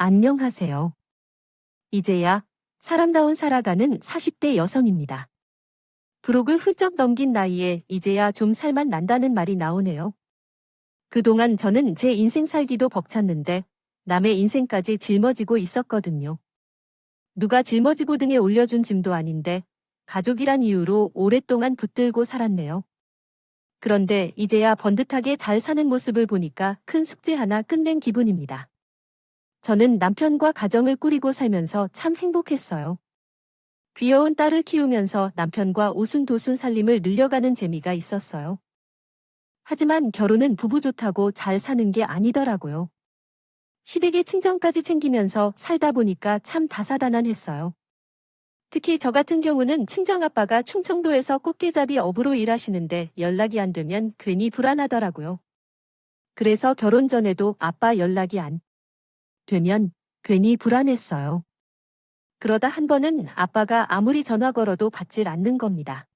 안녕하세요. 이제야 사람다운 살아가는 40대 여성입니다. 부록을 훌쩍 넘긴 나이에 이제야 좀 살만 난다는 말이 나오네요. 그동안 저는 제 인생 살기도 벅찼는데 남의 인생까지 짊어지고 있었거든요. 누가 짊어지고 등에 올려준 짐도 아닌데 가족이란 이유로 오랫동안 붙들고 살았네요. 그런데 이제야 번듯하게 잘 사는 모습을 보니까 큰 숙제 하나 끝낸 기분입니다. 저는 남편과 가정을 꾸리고 살면서 참 행복했어요. 귀여운 딸을 키우면서 남편과 오순도순 살림을 늘려가는 재미가 있었어요. 하지만 결혼은 부부 좋다고 잘 사는 게 아니더라고요. 시댁의 친정까지 챙기면서 살다 보니까 참 다사다난했어요. 특히 저 같은 경우는 친정아빠가 충청도에서 꽃게잡이 업으로 일하시는데 연락이 안 되면 괜히 불안하더라고요. 그래서 결혼 전에도 아빠 연락이 안 되면 괜히 불안했어요. 그러다 한 번은 아빠가 아무리 전화 걸어도 받질 않는 겁니다.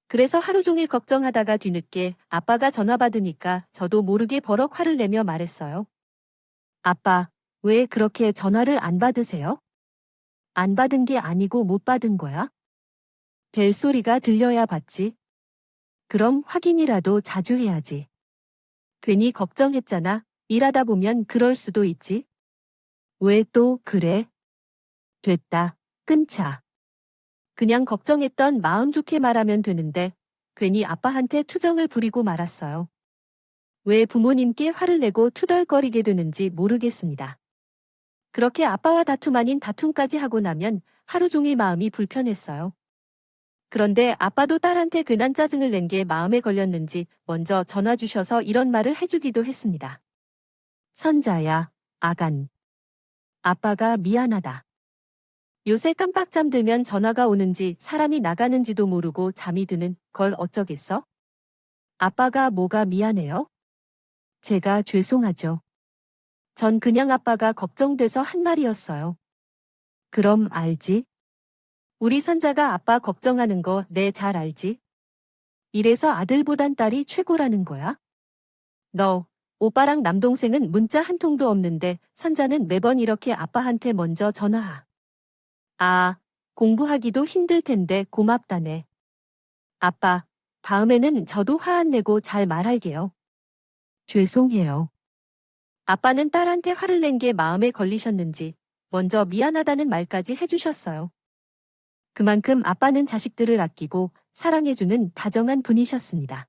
그래서 하루 종일 걱정하다가 뒤늦게 아빠가 전화 받으니까 저도 모르게 버럭 화를 내며 말했어요. 아빠, 왜 그렇게 전화를 안 받으세요? 안 받은 게 아니고 못 받은 거야? 벨소리가 들려야 받지. 그럼 확인이라도 자주 해야지. 괜히 걱정했잖아. 일하다 보면 그럴 수도 있지. 왜 또 그래? 됐다. 끊자. 그냥 걱정했던 마음 좋게 말하면 되는데 괜히 아빠한테 투정을 부리고 말았어요. 왜 부모님께 화를 내고 투덜거리게 되는지 모르겠습니다. 그렇게 아빠와 다툼 아닌 다툼까지 하고 나면 하루 종일 마음이 불편했어요. 그런데 아빠도 딸한테 괜한 짜증을 낸 게 마음에 걸렸는지 먼저 전화 주셔서 이런 말을 해주기도 했습니다. 선자야, 아간. 아빠가 미안하다. 요새 깜빡 잠들면 전화가 오는지 사람이 나가는지도 모르고 잠이 드는 걸 어쩌겠어? 아빠가 뭐가 미안해요? 제가 죄송하죠. 전 그냥 아빠가 걱정돼서 한 말이었어요. 그럼 알지? 우리 선자가 아빠 걱정하는 거 내 잘 알지? 이래서 아들보단 딸이 최고라는 거야? 너, 오빠랑 남동생은 문자 한 통도 없는데 선자는 매번 이렇게 아빠한테 먼저 전화하. 아, 공부하기도 힘들 텐데 고맙다네. 아빠, 다음에는 저도 화 안 내고 잘 말할게요. 죄송해요. 아빠는 딸한테 화를 낸 게 마음에 걸리셨는지 먼저 미안하다는 말까지 해주셨어요. 그만큼 아빠는 자식들을 아끼고 사랑해주는 다정한 분이셨습니다.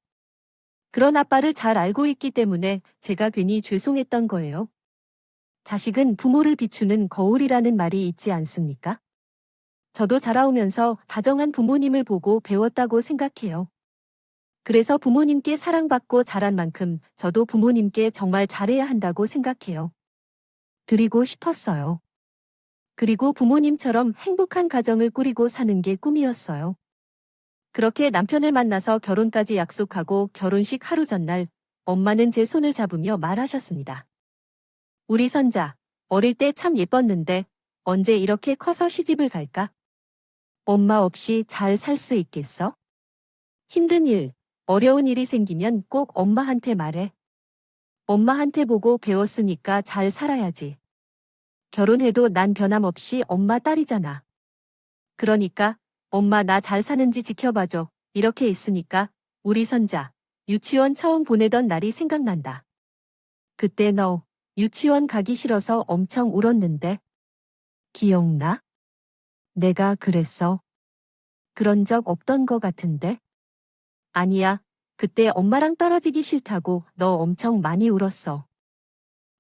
그런 아빠를 잘 알고 있기 때문에 제가 괜히 죄송했던 거예요. 자식은 부모를 비추는 거울이라는 말이 있지 않습니까? 저도 자라오면서 다정한 부모님을 보고 배웠다고 생각해요. 그래서 부모님께 사랑받고 자란 만큼 저도 부모님께 정말 잘해야 한다고 생각해요. 드리고 싶었어요. 그리고 부모님처럼 행복한 가정을 꾸리고 사는 게 꿈이었어요. 그렇게 남편을 만나서 결혼까지 약속하고 결혼식 하루 전날 엄마는 제 손을 잡으며 말하셨습니다. 우리 선자, 어릴 때 참 예뻤는데 언제 이렇게 커서 시집을 갈까? 엄마 없이 잘 살 수 있겠어? 힘든 일, 어려운 일이 생기면 꼭 엄마한테 말해. 엄마한테 보고 배웠으니까 잘 살아야지. 결혼해도 난 변함없이 엄마 딸이잖아. 그러니까 엄마 나 잘 사는지 지켜봐줘. 이렇게 있으니까 우리 선자 유치원 처음 보내던 날이 생각난다. 그때 너 유치원 가기 싫어서 엄청 울었는데. 기억나? 내가 그랬어. 그런 적 없던 거 같은데. 아니야. 그때 엄마랑 떨어지기 싫다고 너 엄청 많이 울었어.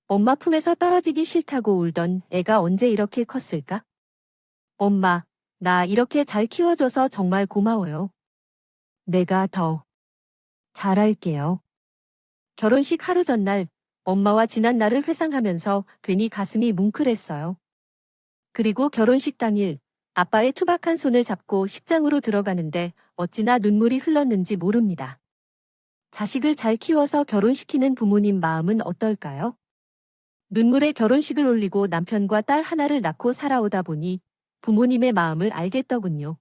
엄마 품에서 떨어지기 싫다고 울던 애가 언제 이렇게 컸을까? 엄마, 나 이렇게 잘 키워줘서 정말 고마워요. 내가 더 잘할게요. 결혼식 하루 전날 엄마와 지난 날을 회상하면서 괜히 가슴이 뭉클했어요. 그리고 결혼식 당일 아빠의 투박한 손을 잡고 식장으로 들어가는데 어찌나 눈물이 흘렀는지 모릅니다. 자식을 잘 키워서 결혼시키는 부모님 마음은 어떨까요? 눈물에 결혼식을 올리고 남편과 딸 하나를 낳고 살아오다 보니 부모님의 마음을 알겠더군요.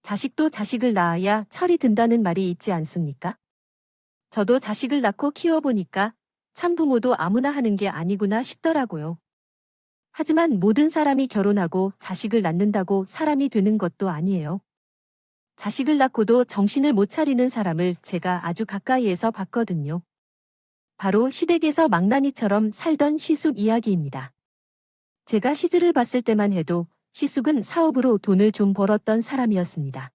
자식도 자식을 낳아야 철이 든다는 말이 있지 않습니까? 저도 자식을 낳고 키워보니까 참 부모도 아무나 하는 게 아니구나 싶더라고요. 하지만 모든 사람이 결혼하고 자식을 낳는다고 사람이 되는 것도 아니에요. 자식을 낳고도 정신을 못 차리는 사람을 제가 아주 가까이에서 봤거든요. 바로 시댁에서 망나니처럼 살던 시숙 이야기입니다. 제가 시즈를 봤을 때만 해도 시숙은 사업으로 돈을 좀 벌었던 사람이었습니다.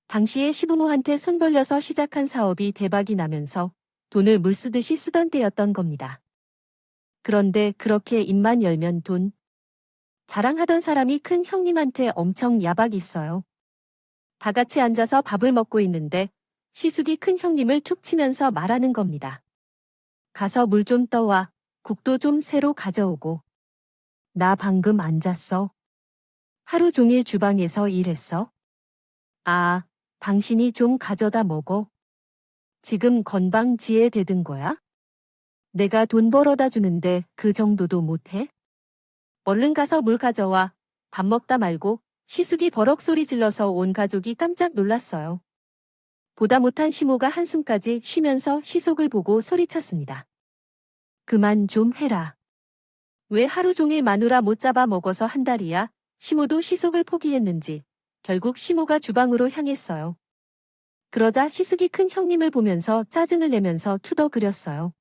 당시에 시부모한테 손 벌려서 시작한 사업이 대박이 나면서 돈을 물쓰듯이 쓰던 때였던 겁니다. 그런데 그렇게 입만 열면 돈 자랑하던 사람이 큰 형님한테 엄청 야박이 있어요. 다 같이 앉아서 밥을 먹고 있는데 시숙이 큰 형님을 툭 치면서 말하는 겁니다. 가서 물 좀 떠와. 국도 좀 새로 가져오고. 나 방금 안 잤어. 하루 종일 주방에서 일했어. 아, 당신이 좀 가져다 먹어. 지금 건방지에 대든 거야? 내가 돈 벌어다 주는데 그 정도도 못해? 얼른 가서 물 가져와. 밥 먹다 말고. 시숙이 버럭 소리 질러서 온 가족이 깜짝 놀랐어요. 보다 못한 시모가 한숨까지 쉬면서 시숙을 보고 소리쳤습니다. 그만 좀 해라. 왜 하루 종일 마누라 못 잡아 먹어서 한 달이야? 시모도 시숙을 포기했는지 결국 시모가 주방으로 향했어요. 그러자 시숙이 큰 형님을 보면서 짜증을 내면서 투덜거렸어요.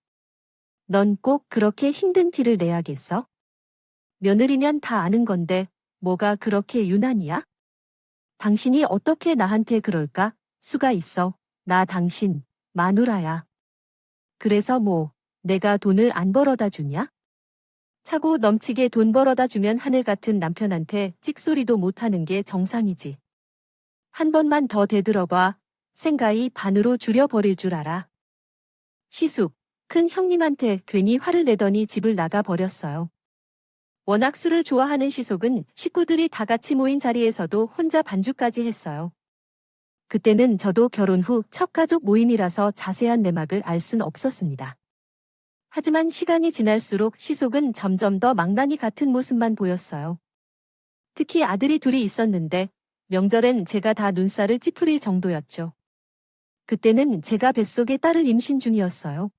넌 꼭 그렇게 힘든 티를 내야겠어? 며느리면 다 아는 건데 뭐가 그렇게 유난이야? 당신이 어떻게 나한테 그럴까? 수가 있어. 나 당신 마누라야. 그래서 뭐 내가 돈을 안 벌어다 주냐? 차고 넘치게 돈 벌어다 주면 하늘 같은 남편한테 찍소리도 못하는 게 정상이지. 한 번만 더 되들어봐. 생가이 반으로 줄여버릴 줄 알아. 시숙, 큰 형님한테 괜히 화를 내더니 집을 나가 버렸어요. 워낙 술을 좋아하는 시숙은 식구들이 다 같이 모인 자리에서도 혼자 반주까지 했어요. 그때는 저도 결혼 후 첫 가족 모임이라서 자세한 내막을 알 순 없었습니다. 하지만 시간이 지날수록 시숙은 점점 더 망나니 같은 모습만 보였어요. 특히 아들이 둘이 있었는데 명절엔 제가 다 눈살을 찌푸릴 정도였죠. 그때는 제가 뱃속에 딸을 임신 중이었어요.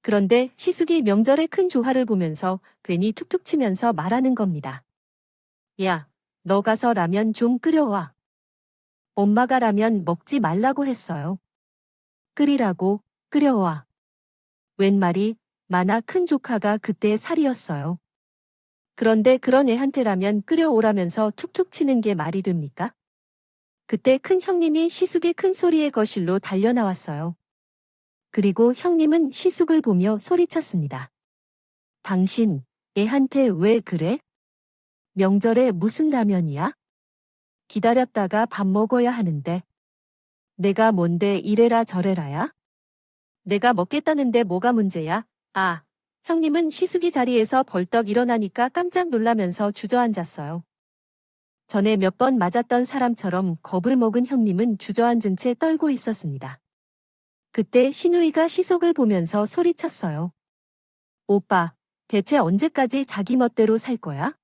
그런데 시숙이 명절에 큰 조화를 보면서 괜히 툭툭 치면서 말하는 겁니다. 야, 너 가서 라면 좀 끓여와. 엄마가 라면 먹지 말라고 했어요. 끓이라고, 끓여와. 웬 말이 많아 큰 조카가 그때 살이었어요. 그런데 그런 애한테 라면 끓여오라면서 툭툭 치는 게 말이 됩니까? 그때 큰 형님이 시숙의 큰 소리의 거실로 달려나왔어요. 그리고 형님은 시숙을 보며 소리쳤습니다. 당신, 애한테 왜 그래? 명절에 무슨 라면이야? 기다렸다가 밥 먹어야 하는데. 내가 뭔데 이래라 저래라야? 내가 먹겠다는데 뭐가 문제야? 아, 형님은 시숙이 자리에서 벌떡 일어나니까 깜짝 놀라면서 주저앉았어요. 전에 몇 번 맞았던 사람처럼 겁을 먹은 형님은 주저앉은 채 떨고 있었습니다. 그때 신우이가 시숙을 보면서 소리쳤어요. 오빠, 대체 언제까지 자기 멋대로 살 거야?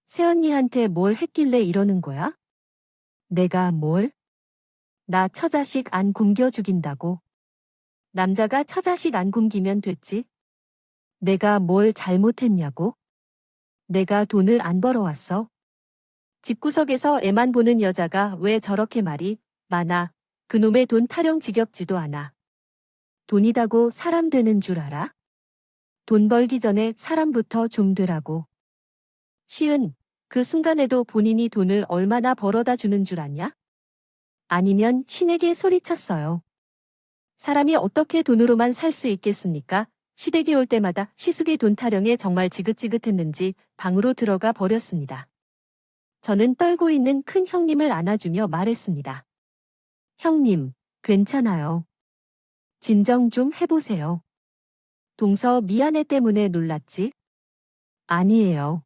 새언니한테 뭘 했길래 이러는 거야? 내가 뭘? 나 처자식 안 굶겨 죽인다고. 남자가 처자식 안 굶기면 됐지. 내가 뭘 잘못했냐고? 내가 돈을 안 벌어왔어. 집구석에서 애만 보는 여자가 왜 저렇게 말이 많아. 그놈의 돈 타령 지겹지도 않아. 돈이다고 사람 되는 줄 알아? 돈 벌기 전에 사람부터 좀 되라고. 시은, 그 순간에도 본인이 돈을 얼마나 벌어다 주는 줄 아냐? 아니면 신에게 소리쳤어요. 사람이 어떻게 돈으로만 살 수 있겠습니까? 시댁이 올 때마다 시숙의 돈 타령에 정말 지긋지긋했는지 방으로 들어가 버렸습니다. 저는 떨고 있는 큰 형님을 안아주며 말했습니다. 형님, 괜찮아요. 진정 좀 해보세요. 동서 미안해 때문에 놀랐지? 아니에요.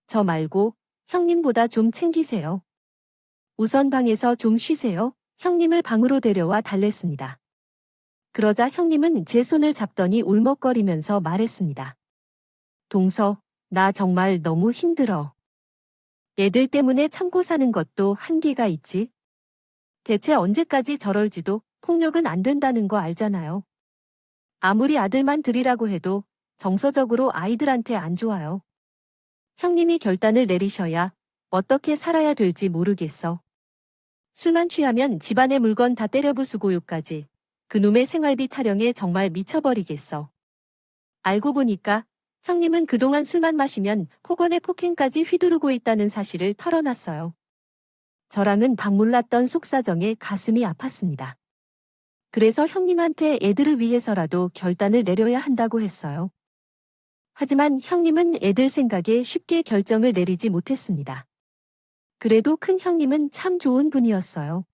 저 말고 형님보다 좀 챙기세요. 우선 방에서 좀 쉬세요. 형님을 방으로 데려와 달랬습니다. 그러자 형님은 제 손을 잡더니 울먹거리면서 말했습니다. 동서, 나 정말 너무 힘들어. 애들 때문에 참고 사는 것도 한계가 있지. 대체 언제까지 저럴지도 폭력은 안 된다는 거 알잖아요. 아무리 아들만 들이라고 해도 정서적으로 아이들한테 안 좋아요. 형님이 결단을 내리셔야 어떻게 살아야 될지 모르겠어. 술만 취하면 집안의 물건 다 때려 부수고요까지. 그놈의 생활비 타령에 정말 미쳐버리겠어. 알고 보니까 형님은 그동안 술만 마시면 폭언에 폭행까지 휘두르고 있다는 사실을 털어놨어요. 저랑은 박 몰랐던 속사정에 가슴이 아팠습니다. 그래서 형님한테 애들을 위해서라도 결단을 내려야 한다고 했어요. 하지만 형님은 애들 생각에 쉽게 결정을 내리지 못했습니다. 그래도 큰 형님은 참 좋은 분이었어요.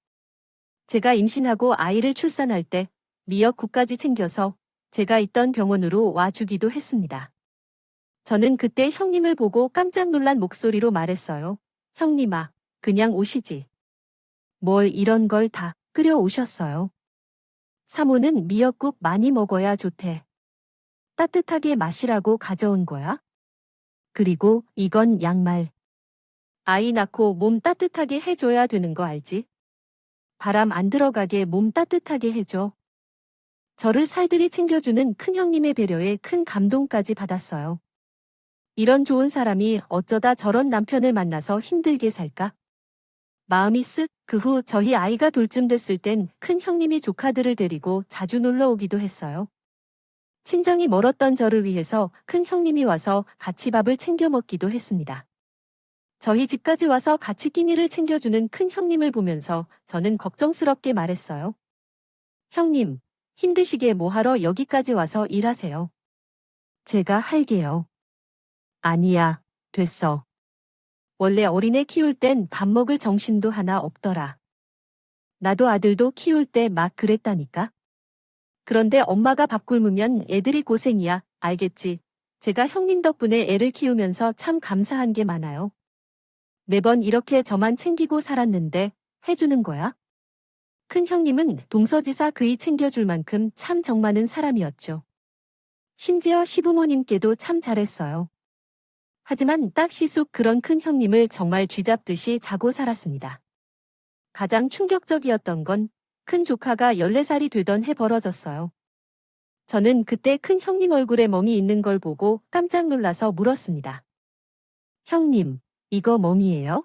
제가 임신하고 아이를 출산할 때 미역국까지 챙겨서 제가 있던 병원으로 와주기도 했습니다. 저는 그때 형님을 보고 깜짝 놀란 목소리로 말했어요. 형님아, 그냥 오시지. 뭘 이런 걸 다 끓여 오셨어요. 사모는 미역국 많이 먹어야 좋대. 따뜻하게 마시라고 가져온 거야? 그리고 이건 양말. 아이 낳고 몸 따뜻하게 해줘야 되는 거 알지? 바람 안 들어가게 몸 따뜻하게 해줘. 저를 살들이 챙겨주는 큰형님의 배려에 큰 감동까지 받았어요. 이런 좋은 사람이 어쩌다 저런 남편을 만나서 힘들게 살까? 마음이 쓱. 그 후 저희 아이가 돌쯤 됐을 땐 큰형님이 조카들을 데리고 자주 놀러 오기도 했어요. 친정이 멀었던 저를 위해서 큰형님이 와서 같이 밥을 챙겨 먹기도 했습니다. 저희 집까지 와서 같이 끼니를 챙겨주는 큰형님을 보면서 저는 걱정스럽게 말했어요. 형님, 힘드시게 뭐하러 여기까지 와서 일하세요? 제가 할게요. 아니야, 됐어. 원래 어린애 키울 땐 밥 먹을 정신도 하나 없더라. 나도 아들도 키울 때 막 그랬다니까. 그런데 엄마가 밥 굶으면 애들이 고생이야, 알겠지? 제가 형님 덕분에 애를 키우면서 참 감사한 게 많아요. 매번 이렇게 저만 챙기고 살았는데 해주는 거야? 큰 형님은 동서지사 그이 챙겨줄 만큼 참 정 많은 사람이었죠. 심지어 시부모님께도 참 잘했어요. 하지만 딱 시숙 그런 큰 형님을 정말 쥐잡듯이 자고 살았습니다. 가장 충격적이었던 건 큰 조카가 14살이 되던 해 벌어졌어요. 저는 그때 큰 형님 얼굴에 멍이 있는 걸 보고 깜짝 놀라서 물었습니다. 형님, 이거 멍이에요?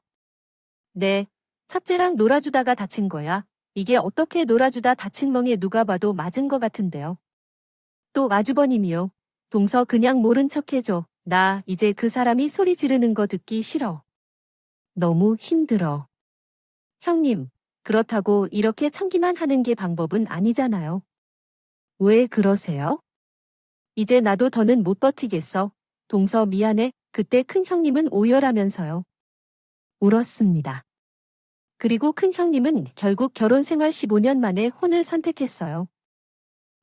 네, 첫째랑 놀아주다가 다친 거야. 이게 어떻게 놀아주다 다친 멍에 누가 봐도 맞은 거 같은데요. 또 아주버님이요. 동서 그냥 모른 척 해줘. 나 이제 그 사람이 소리 지르는 거 듣기 싫어. 너무 힘들어. 형님, 그렇다고 이렇게 참기만 하는 게 방법은 아니잖아요. 왜 그러세요? 이제 나도 더는 못 버티겠어. 동서 미안해. 그때 큰 형님은 오열하면서요. 울었습니다. 그리고 큰 형님은 결국 결혼 생활 15년 만에 혼을 선택했어요.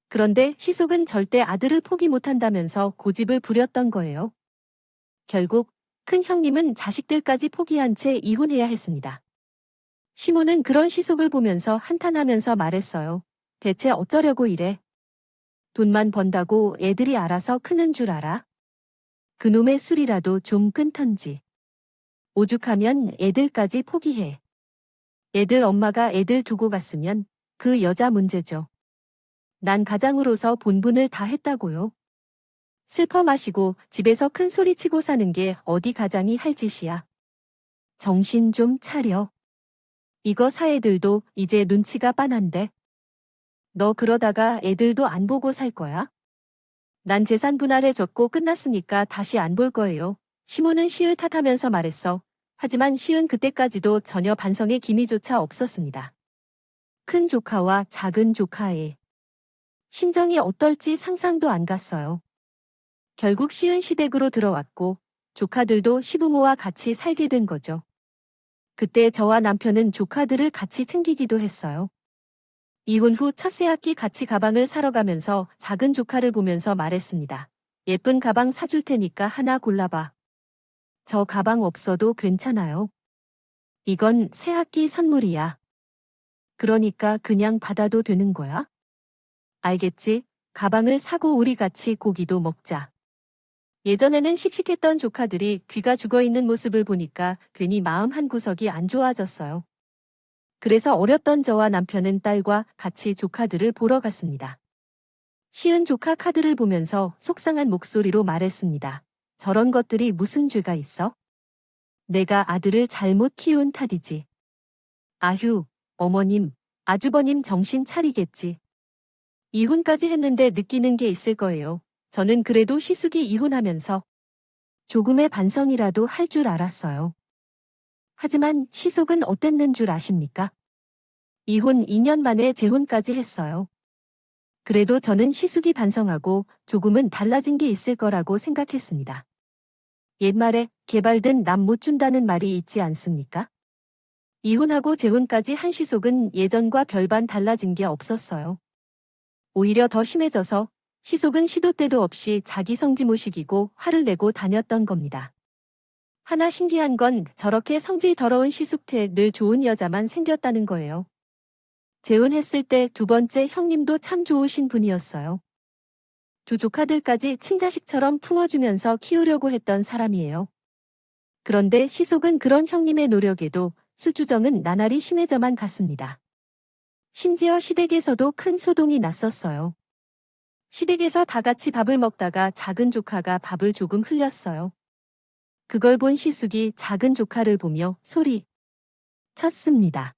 그런데 시숙은 절대 아들을 포기 못한다면서 고집을 부렸던 거예요. 결국 큰 형님은 자식들까지 포기한 채 이혼해야 했습니다. 시모는 그런 시숙을 보면서 한탄하면서 말했어요. 대체 어쩌려고 이래? 돈만 번다고 애들이 알아서 크는 줄 알아? 그놈의 술이라도 좀 끊던지. 오죽하면 애들까지 포기해. 애들 엄마가 애들 두고 갔으면 그 여자 문제죠. 난 가장으로서 본분을 다 했다고요. 슬퍼 마시고 집에서 큰 소리 치고 사는 게 어디 가장이 할 짓이야. 정신 좀 차려. 이거 사애들도 이제 눈치가 빤한데. 너 그러다가 애들도 안 보고 살 거야? 난 재산 분할해줬고 끝났으니까 다시 안 볼 거예요. 시모는 시을 탓하면서 말했어. 하지만 시은 그때까지도 전혀 반성의 기미조차 없었습니다. 큰 조카와 작은 조카의 심정이 어떨지 상상도 안 갔어요. 결국 시은 시댁으로 들어왔고 조카들도 시부모와 같이 살게 된 거죠. 그때 저와 남편은 조카들을 같이 챙기기도 했어요. 이혼 후 첫 새학기 같이 가방을 사러 가면서 작은 조카를 보면서 말했습니다. 예쁜 가방 사줄 테니까 하나 골라봐. 저 가방 없어도 괜찮아요. 이건 새학기 선물이야. 그러니까 그냥 받아도 되는 거야? 알겠지? 가방을 사고 우리 같이 고기도 먹자. 예전에는 씩씩했던 조카들이 귀가 죽어있는 모습을 보니까 괜히 마음 한구석이 안 좋아졌어요. 그래서 어렸던 저와 남편은 딸과 같이 조카들을 보러 갔습니다. 시은 조카 카드를 보면서 속상한 목소리로 말했습니다. 저런 것들이 무슨 죄가 있어? 내가 아들을 잘못 키운 탓이지. 아휴, 어머님, 아주버님 정신 차리겠지. 이혼까지 했는데 느끼는 게 있을 거예요. 저는 그래도 시숙이 이혼하면서 조금의 반성이라도 할 줄 알았어요. 하지만 시숙은 어땠는 줄 아십니까? 이혼 2년 만에 재혼까지 했어요. 그래도 저는 시숙이 반성하고 조금은 달라진 게 있을 거라고 생각했습니다. 옛말에 개발든 남 못 준다는 말이 있지 않습니까? 이혼하고 재혼까지 한 시숙은 예전과 별반 달라진 게 없었어요. 오히려 더 심해져서 시숙은 시도 때도 없이 자기 성지 모시기고 화를 내고 다녔던 겁니다. 하나 신기한 건 저렇게 성질 더러운 시숙태 늘 좋은 여자만 생겼다는 거예요. 재혼했을 때 두 번째 형님도 참 좋으신 분이었어요. 두 조카들까지 친자식처럼 품어주면서 키우려고 했던 사람이에요. 그런데 시숙은 그런 형님의 노력에도 술주정은 나날이 심해져만 갔습니다. 심지어 시댁에서도 큰 소동이 났었어요. 시댁에서 다 같이 밥을 먹다가 작은 조카가 밥을 조금 흘렸어요. 그걸 본 시숙이 작은 조카를 보며 소리 쳤습니다.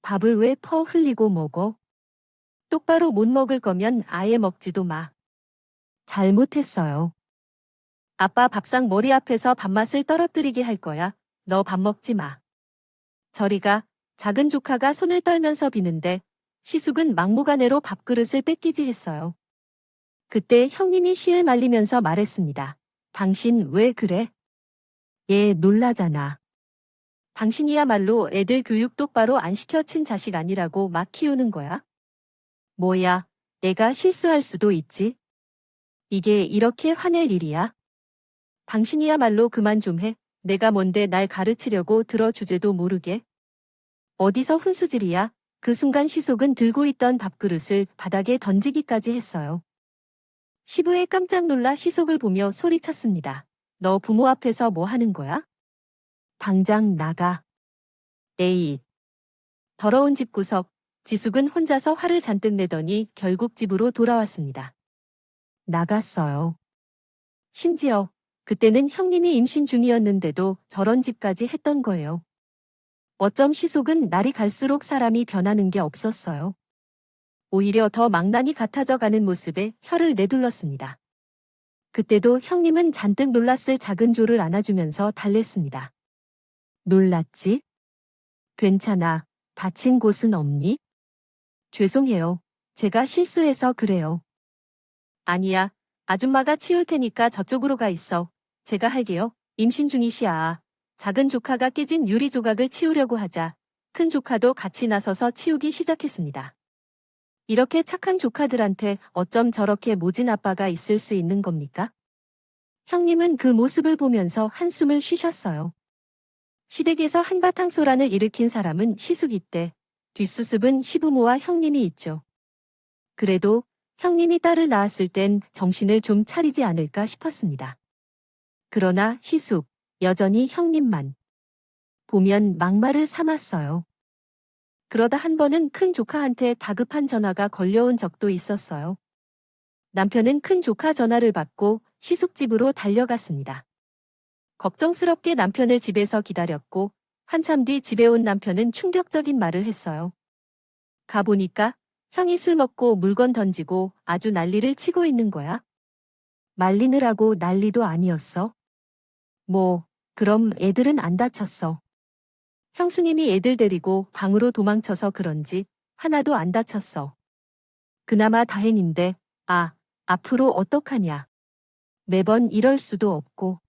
밥을 왜 퍼 흘리고 먹어? 똑바로 못 먹을 거면 아예 먹지도 마. 잘못했어요. 아빠 밥상 머리 앞에서 밥맛을 떨어뜨리게 할 거야. 너 밥 먹지 마. 저리가. 작은 조카가 손을 떨면서 비는데 시숙은 막무가내로 밥그릇을 뺏기지 했어요. 그때 형님이 씨를 말리면서 말했습니다. 당신 왜 그래? 얘 놀라잖아. 당신이야말로 애들 교육 똑바로 안 시켜 친 자식 아니라고 막 키우는 거야? 뭐야, 애가 실수할 수도 있지. 이게 이렇게 화낼 일이야? 당신이야말로 그만 좀 해. 내가 뭔데 날 가르치려고 들어 주제도 모르게. 어디서 훈수질이야? 그 순간 시숙은 들고 있던 밥그릇을 바닥에 던지기까지 했어요. 시부에 깜짝 놀라 시숙을 보며 소리쳤습니다. 너 부모 앞에서 뭐 하는 거야? 당장 나가. 에이. 더러운 집구석. 지숙은 혼자서 화를 잔뜩 내더니 결국 집으로 돌아왔습니다. 나갔어요. 심지어 그때는 형님이 임신 중이었는데도 저런 짓까지 했던 거예요. 어쩜 시숙은 날이 갈수록 사람이 변하는 게 없었어요. 오히려 더 망나니 같아져 가는 모습에 혀를 내둘렀습니다. 그때도 형님은 잔뜩 놀랐을 작은 조를 안아주면서 달랬습니다. 놀랐지? 괜찮아. 다친 곳은 없니? 죄송해요. 제가 실수해서 그래요. 아니야. 아줌마가 치울 테니까 저쪽으로 가 있어. 제가 할게요. 임신 중이시야. 작은 조카가 깨진 유리 조각을 치우려고 하자 큰 조카도 같이 나서서 치우기 시작했습니다. 이렇게 착한 조카들한테 어쩜 저렇게 모진 아빠가 있을 수 있는 겁니까? 형님은 그 모습을 보면서 한숨을 쉬셨어요. 시댁에서 한바탕 소란을 일으킨 사람은 시숙이 때, 뒷수습은 시부모와 형님이 있죠. 그래도 형님이 딸을 낳았을 땐 정신을 좀 차리지 않을까 싶었습니다. 그러나 시숙, 여전히 형님만 보면 막말을 삼았어요. 그러다 한 번은 큰 조카한테 다급한 전화가 걸려온 적도 있었어요. 남편은 큰 조카 전화를 받고 시숙 집으로 달려갔습니다. 걱정스럽게 남편을 집에서 기다렸고 한참 뒤 집에 온 남편은 충격적인 말을 했어요. 가보니까 형이 술 먹고 물건 던지고 아주 난리를 치고 있는 거야. 말리느라고 난리도 아니었어. 뭐, 그럼 애들은 안 다쳤어. 형수님이 애들 데리고 방으로 도망쳐서 그런지 하나도 안 다쳤어. 그나마 다행인데, 앞으로 어떡하냐. 매번 이럴 수도 없고.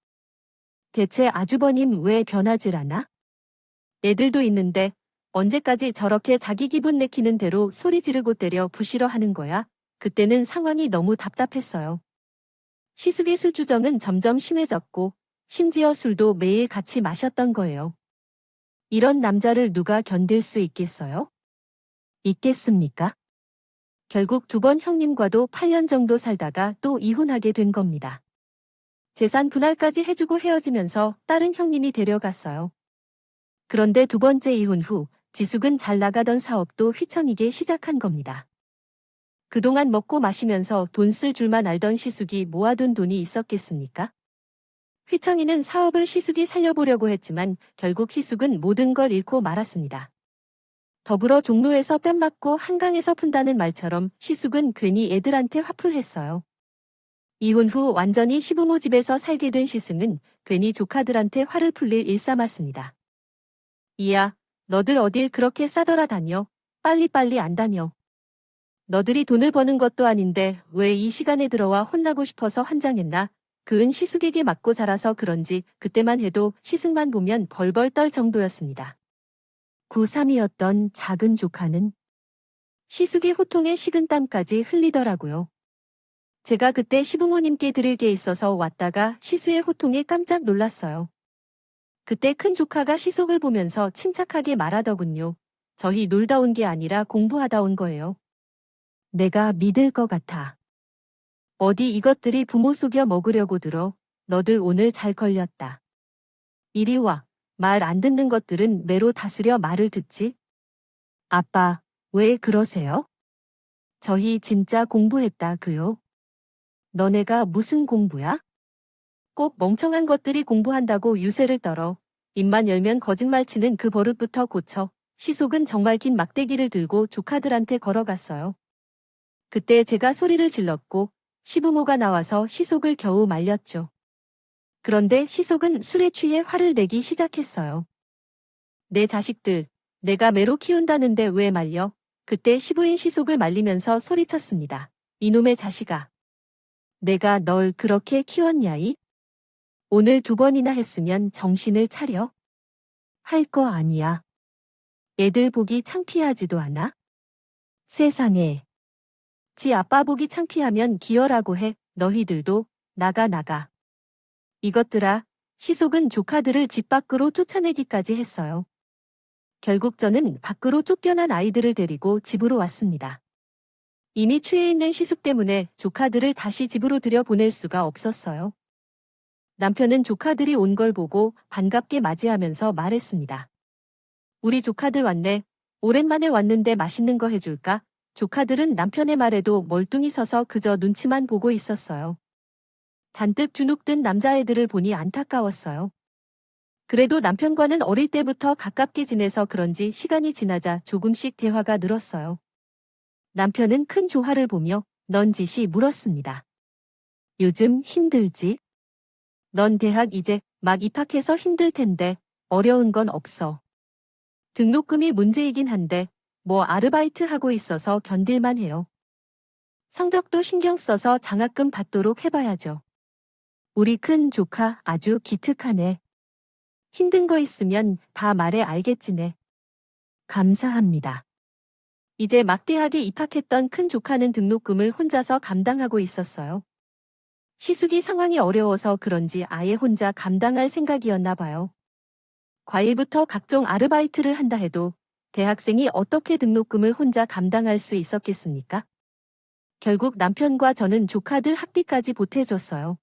대체 아주버님 왜 변하질 않아? 애들도 있는데 언제까지 저렇게 자기 기분 내키는 대로 소리 지르고 때려 부시러 하는 거야? 그때는 상황이 너무 답답했어요. 시숙의 술주정은 점점 심해졌고 심지어 술도 매일 같이 마셨던 거예요. 이런 남자를 누가 견딜 수 있겠어요? 있겠습니까? 결국 두 번 형님과도 8년 정도 살다가 또 이혼하게 된 겁니다. 재산 분할까지 해주고 헤어지면서 딸은 형님이 데려갔어요. 그런데 두 번째 이혼 후 지숙은 잘 나가던 사업도 휘청이게 시작한 겁니다. 그동안 먹고 마시면서 돈 쓸 줄만 알던 시숙이 모아둔 돈이 있었겠습니까? 휘청이는 사업을 시숙이 살려보려고 했지만 결국 희숙은 모든 걸 잃고 말았습니다. 더불어 종로에서 뺨 맞고 한강에서 푼다는 말처럼 시숙은 괜히 애들한테 화풀 했어요. 이혼 후 완전히 시부모 집에서 살게 된 시숙은 괜히 조카들한테 화를 풀릴 일삼았습니다. 이야, 너들 어딜 그렇게 싸돌아 다녀? 빨리빨리 안 다녀. 너들이 돈을 버는 것도 아닌데 왜 이 시간에 들어와 혼나고 싶어서 환장했나? 그은 시숙에게 맞고 자라서 그런지 그때만 해도 시숙만 보면 벌벌 떨 정도였습니다. 고3이었던 작은 조카는 시숙의 호통에 식은땀까지 흘리더라고요. 제가 그때 시부모님께 드릴 게 있어서 왔다가 시수의 호통에 깜짝 놀랐어요. 그때 큰 조카가 시숙을 보면서 침착하게 말하더군요. 저희 놀다 온 게 아니라 공부하다 온 거예요. 내가 믿을 것 같아. 어디 이것들이 부모 속여 먹으려고 들어. 너들 오늘 잘 걸렸다. 이리 와. 말 안 듣는 것들은 매로 다스려 말을 듣지. 아빠, 왜 그러세요? 저희 진짜 공부했다 그요. 너네가 무슨 공부야? 꼭 멍청한 것들이 공부한다고 유세를 떨어. 입만 열면 거짓말 치는 그 버릇부터 고쳐. 시숙은 정말 긴 막대기를 들고 조카들한테 걸어갔어요. 그때 제가 소리를 질렀고 시부모가 나와서 시숙을 겨우 말렸죠. 그런데 시숙은 술에 취해 화를 내기 시작했어요. 내 자식들, 내가 매로 키운다는데 왜 말려? 그때 시부인 시숙을 말리면서 소리쳤습니다. 이놈의 자식아. 내가 널 그렇게 키웠냐이? 오늘 2번이나 했으면 정신을 차려. 할 거 아니야. 애들 보기 창피하지도 않아? 세상에. 지 아빠 보기 창피하면 기어라고 해. 너희들도 나가. 이것들아, 시숙은 조카들을 집 밖으로 쫓아내기까지 했어요. 결국 저는 밖으로 쫓겨난 아이들을 데리고 집으로 왔습니다. 이미 취해 있는 시숙 때문에 조카들을 다시 집으로 들여보낼 수가 없었어요. 남편은 조카들이 온 걸 보고 반갑게 맞이하면서 말했습니다. 우리 조카들 왔네. 오랜만에 왔는데 맛있는 거 해줄까? 조카들은 남편의 말에도 멀뚱히 서서 그저 눈치만 보고 있었어요. 잔뜩 주눅든 남자애들을 보니 안타까웠어요. 그래도 남편과는 어릴 때부터 가깝게 지내서 그런지 시간이 지나자 조금씩 대화가 늘었어요. 남편은 큰 조화를 보며 넌지시 물었습니다. 요즘 힘들지? 넌 대학 이제 막 입학해서 힘들 텐데 어려운 건 없어. 등록금이 문제이긴 한데 뭐 아르바이트 하고 있어서 견딜만 해요. 성적도 신경 써서 장학금 받도록 해봐야죠. 우리 큰 조카 아주 기특하네. 힘든 거 있으면 다 말해 알겠지네. 감사합니다. 이제 막 대학에 입학했던 큰 조카는 등록금을 혼자서 감당하고 있었어요. 시숙이 상황이 어려워서 그런지 아예 혼자 감당할 생각이었나 봐요. 과일부터 각종 아르바이트를 한다 해도 대학생이 어떻게 등록금을 혼자 감당할 수 있었겠습니까? 결국 남편과 저는 조카들 학비까지 보태줬어요.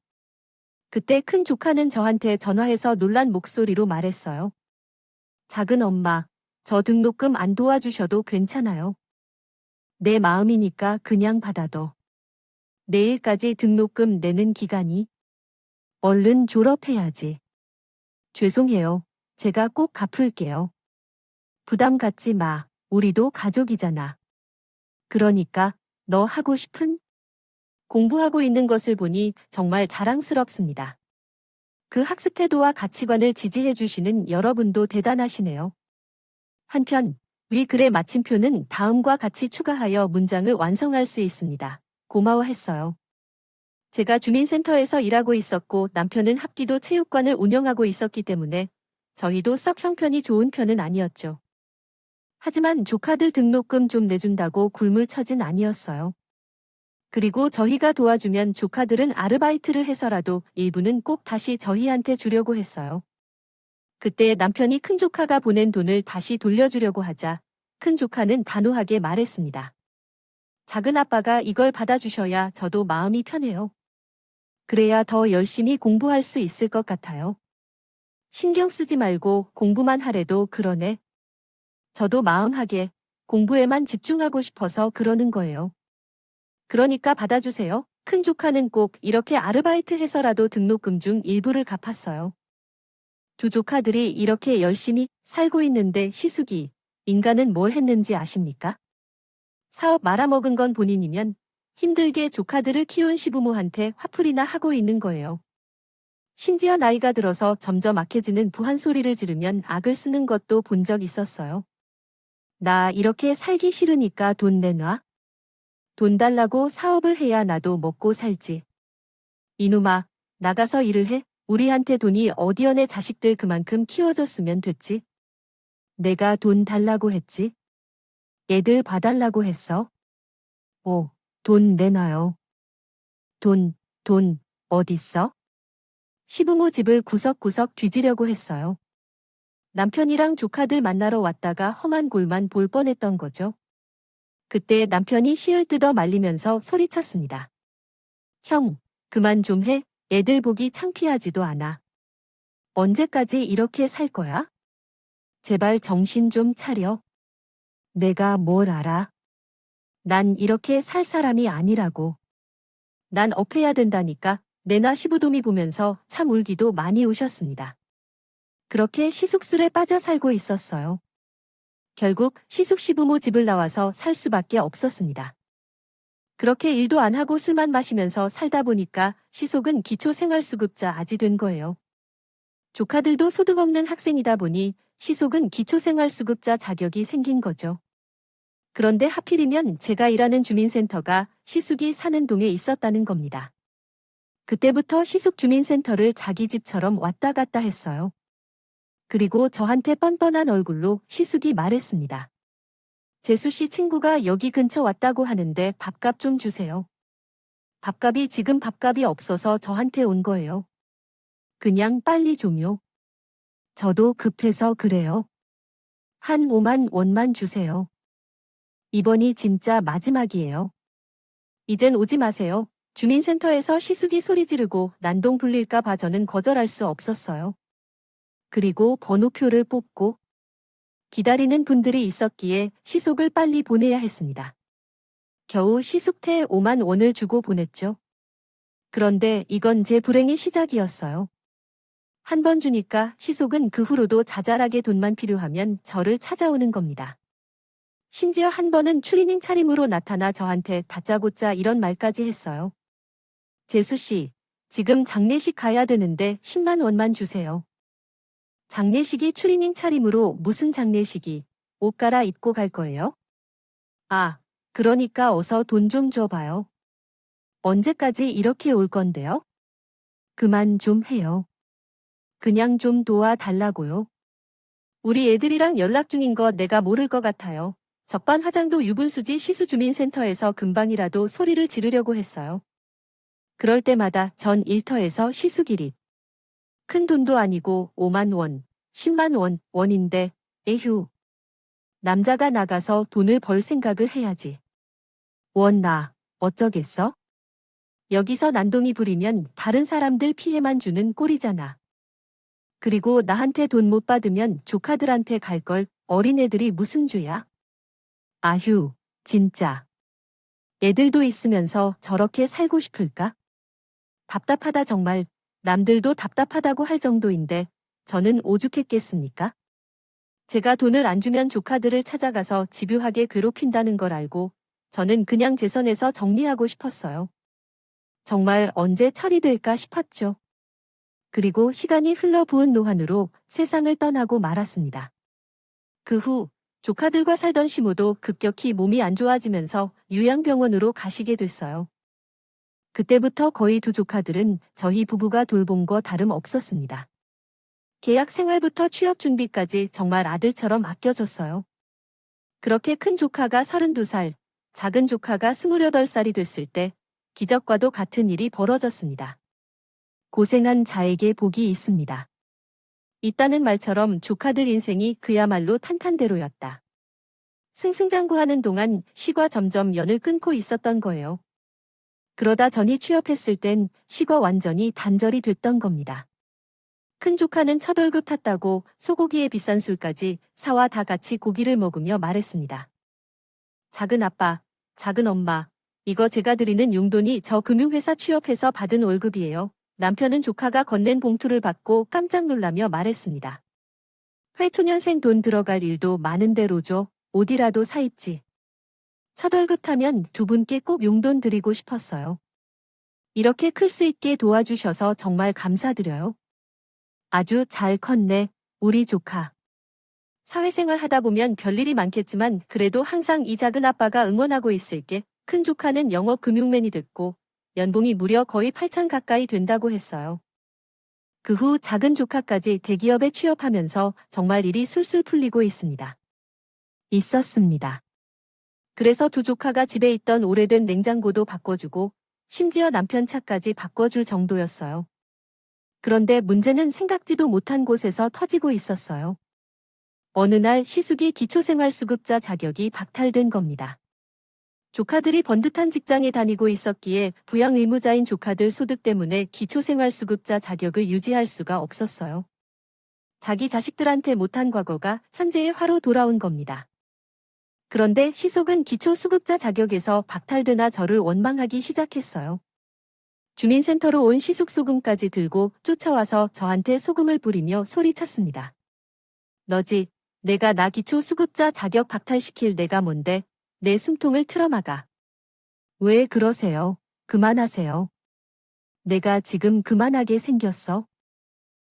그때 큰 조카는 저한테 전화해서 놀란 목소리로 말했어요. 작은 엄마, 저 등록금 안 도와주셔도 괜찮아요. 내 마음이니까 그냥 받아도. 내일까지 등록금 내는 기간이. 얼른 졸업해야지. 죄송해요. 제가 꼭 갚을게요. 부담 갖지 마. 우리도 가족이잖아. 그러니까 너 하고 싶은? 공부하고 있는 것을 보니 정말 자랑스럽습니다. 그 학습 태도와 가치관을 지지해 주시는 여러분도 대단하시네요. 한편 위 글의 마침표는 다음과 같이 추가하여 문장을 완성할 수 있습니다. 고마워했어요. 제가 주민센터에서 일하고 있었고 남편은 합기도 체육관을 운영하고 있었기 때문에 저희도 썩 형편이 좋은 편은 아니었죠. 하지만 조카들 등록금 좀 내준다고 굶을 처진 아니었어요. 그리고 저희가 도와주면 조카들은 아르바이트를 해서라도 일부는 꼭 다시 저희한테 주려고 했어요. 그때 남편이 큰 조카가 보낸 돈을 다시 돌려주려고 하자 큰 조카는 단호하게 말했습니다. 작은 아빠가 이걸 받아주셔야 저도 마음이 편해요. 그래야 더 열심히 공부할 수 있을 것 같아요. 신경 쓰지 말고 공부만 하래도 그러네. 저도 마음하게 공부에만 집중하고 싶어서 그러는 거예요. 그러니까 받아주세요. 큰 조카는 꼭 이렇게 아르바이트 해서라도 등록금 중 일부를 갚았어요. 두 조카들이 이렇게 열심히 살고 있는데 시숙이, 인간은 뭘 했는지 아십니까? 사업 말아먹은 건 본인이면 힘들게 조카들을 키운 시부모한테 화풀이나 하고 있는 거예요. 심지어 나이가 들어서 점점 악해지는 부한 소리를 지르면 악을 쓰는 것도 본 적 있었어요. 나 이렇게 살기 싫으니까 돈 내놔. 돈 달라고 사업을 해야 나도 먹고 살지. 이놈아, 나가서 일을 해. 우리한테 돈이 어디여 내 자식들 그만큼 키워줬으면 됐지. 내가 돈 달라고 했지. 애들 봐달라고 했어. 오, 돈 내놔요. 돈, 어딨어? 시부모 집을 구석구석 뒤지려고 했어요. 남편이랑 조카들 만나러 왔다가 험한 골만 볼 뻔했던 거죠. 그때 남편이 씨을 뜯어 말리면서 소리쳤습니다. 형, 그만 좀 해. 애들 보기 창피하지도 않아. 언제까지 이렇게 살 거야? 제발 정신 좀 차려. 내가 뭘 알아? 난 이렇게 살 사람이 아니라고. 난 업해야 된다니까. 내나 시부도미 보면서 참 울기도 많이 우셨습니다. 그렇게 시숙술에 빠져 살고 있었어요. 결국 시숙 시부모 집을 나와서 살 수밖에 없었습니다. 그렇게 일도 안 하고 술만 마시면서 살다 보니까 시숙은 기초생활수급자 아지 된 거예요. 조카들도 소득 없는 학생이다 보니 시숙은 기초생활수급자 자격이 생긴 거죠. 그런데 하필이면 제가 일하는 주민센터가 시숙이 사는 동에 있었다는 겁니다. 그때부터 시숙 주민센터를 자기 집처럼 왔다 갔다 했어요. 그리고 저한테 뻔뻔한 얼굴로 시숙이 말했습니다. 재수 씨 친구가 여기 근처 왔다고 하는데 밥값 좀 주세요. 밥값이 지금 밥값이 없어서 저한테 온 거예요. 그냥 빨리 좀요. 저도 급해서 그래요. 한 5만 원만 주세요. 이번이 진짜 마지막이에요. 이젠 오지 마세요. 주민센터에서 시숙이 소리 지르고 난동 불릴까 봐 저는 거절할 수 없었어요. 그리고 번호표를 뽑고 기다리는 분들이 있었기에 시숙을 빨리 보내야 했습니다. 겨우 시숙태 5만 원을 주고 보냈죠. 그런데 이건 제 불행의 시작이었어요. 한 번 주니까 시숙은 그 후로도 자잘하게 돈만 필요하면 저를 찾아오는 겁니다. 심지어 한 번은 추리닝 차림으로 나타나 저한테 다짜고짜 이런 말까지 했어요. 재수 씨, 지금 장례식 가야 되는데 10만 원만 주세요. 장례식이 추리닝 차림으로 무슨 장례식이 옷 갈아입고 갈 거예요? 아, 그러니까 어서 돈 좀 줘봐요. 언제까지 이렇게 올 건데요? 그만 좀 해요. 그냥 좀 도와달라고요. 우리 애들이랑 연락 중인 거 내가 모를 것 같아요. 적반 하장도 유분수지 시수주민센터에서 금방이라도 소리를 지르려고 했어요. 그럴 때마다 전 일터에서 시수기릿. 큰 돈도 아니고 5만 원, 10만 원인데 에휴. 남자가 나가서 돈을 벌 생각을 해야지. 나 어쩌겠어? 여기서 난동이 부리면 다른 사람들 피해만 주는 꼴이잖아. 그리고 나한테 돈 못 받으면 조카들한테 갈 걸 어린애들이 무슨 죄야? 아휴, 진짜. 애들도 있으면서 저렇게 살고 싶을까? 답답하다 정말. 남들도 답답하다고 할 정도인데 저는 오죽했겠습니까? 제가 돈을 안 주면 조카들을 찾아가서 집요하게 괴롭힌다는 걸 알고 저는 그냥 제 선에서 정리하고 싶었어요. 정말 언제 처리될까 싶었죠. 그리고 시간이 흘러 부은 노환으로 세상을 떠나고 말았습니다. 그 후 조카들과 살던 시모도 급격히 몸이 안 좋아지면서 요양병원으로 가시게 됐어요. 그때부터 거의 두 조카들은 저희 부부가 돌본 거 다름 없었습니다. 계약 생활부터 취업 준비까지 정말 아들처럼 아껴줬어요. 그렇게 큰 조카가 32살, 작은 조카가 28살이 됐을 때 기적과도 같은 일이 벌어졌습니다. 고생한 자에게 복이 있습니다. 있다는 말처럼 조카들 인생이 그야말로 탄탄대로였다. 승승장구하는 동안 시과 점점 연을 끊고 있었던 거예요. 그러다 전이 취업했을 땐 시과 완전히 단절이 됐던 겁니다. 큰 조카는 첫 월급 탔다고 소고기에 비싼 술까지 사와 다 같이 고기를 먹으며 말했습니다. 작은 아빠, 작은 엄마, 이거 제가 드리는 용돈이 저 금융회사 취업해서 받은 월급이에요. 남편은 조카가 건넨 봉투를 받고 깜짝 놀라며 말했습니다. 회초년생 돈 들어갈 일도 많은데 로죠. 옷이라도 사 입지. 첫 월급 타면 두 분께 꼭 용돈 드리고 싶었어요. 이렇게 클 수 있게 도와주셔서 정말 감사드려요. 아주 잘 컸네, 우리 조카. 사회생활 하다 보면 별일이 많겠지만 그래도 항상 이 작은 아빠가 응원하고 있을게. 큰 조카는 영업 금융맨이 됐고 연봉이 무려 거의 8천 가까이 된다고 했어요. 그 후 작은 조카까지 대기업에 취업하면서 정말 일이 술술 풀리고 있었습니다. 그래서 두 조카가 집에 있던 오래된 냉장고도 바꿔주고 심지어 남편 차까지 바꿔줄 정도였어요. 그런데 문제는 생각지도 못한 곳에서 터지고 있었어요. 어느 날 시숙이 기초생활수급자 자격이 박탈된 겁니다. 조카들이 번듯한 직장에 다니고 있었기에 부양 의무자인 조카들 소득 때문에 기초생활수급자 자격을 유지할 수가 없었어요. 자기 자식들한테 못한 과거가 현재의 화로 돌아온 겁니다. 그런데 시숙은 기초수급자 자격에서 박탈되나 저를 원망하기 시작했어요. 주민센터로 온 시숙 소금까지 들고 쫓아와서 저한테 소금을 뿌리며 소리쳤습니다. 너지, 내가 나 기초수급자 자격 박탈시킬 내가 뭔데, 내 숨통을 틀어막아. 왜 그러세요? 그만하세요. 내가 지금 그만하게 생겼어?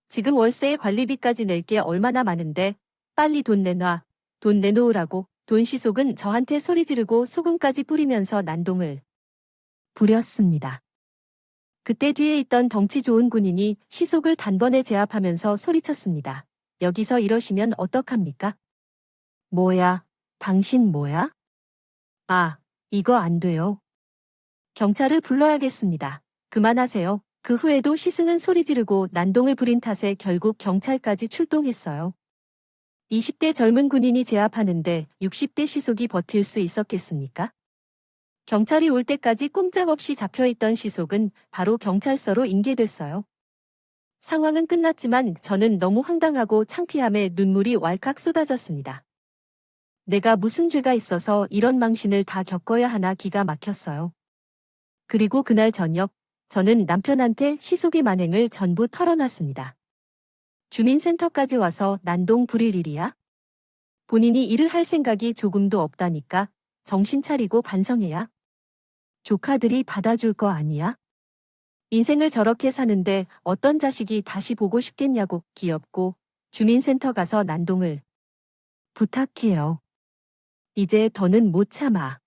지금 월세에 관리비까지 낼 게 얼마나 많은데, 빨리 돈 내놔. 돈 내놓으라고. 돈 시속은 저한테 소리 지르고 소금까지 뿌리면서 난동을 부렸습니다. 그때 뒤에 있던 덩치 좋은 군인이 시속을 단번에 제압하면서 소리쳤습니다. 여기서 이러시면 어떡합니까? 뭐야? 당신 뭐야? 아, 이거 안 돼요. 경찰을 불러야겠습니다. 그만하세요. 그 후에도 시승은 소리 지르고 난동을 부린 탓에 결국 경찰까지 출동했어요. 20대 젊은 군인이 제압하는데 60대 시속이 버틸 수 있었겠습니까? 경찰이 올 때까지 꼼짝없이 잡혀있던 시속은 바로 경찰서로 인계됐어요. 상황은 끝났지만 저는 너무 황당하고 창피함에 눈물이 왈칵 쏟아졌습니다. 내가 무슨 죄가 있어서 이런 망신을 다 겪어야 하나 기가 막혔어요. 그리고 그날 저녁 저는 남편한테 시속의 만행을 전부 털어놨습니다. 주민센터까지 와서 난동 부릴 일이야? 본인이 일을 할 생각이 조금도 없다니까 정신 차리고 반성해야. 조카들이 받아줄 거 아니야? 인생을 저렇게 사는데 어떤 자식이 다시 보고 싶겠냐고. 귀엽고 주민센터 가서 난동을 부탁해요. 이제 더는 못 참아.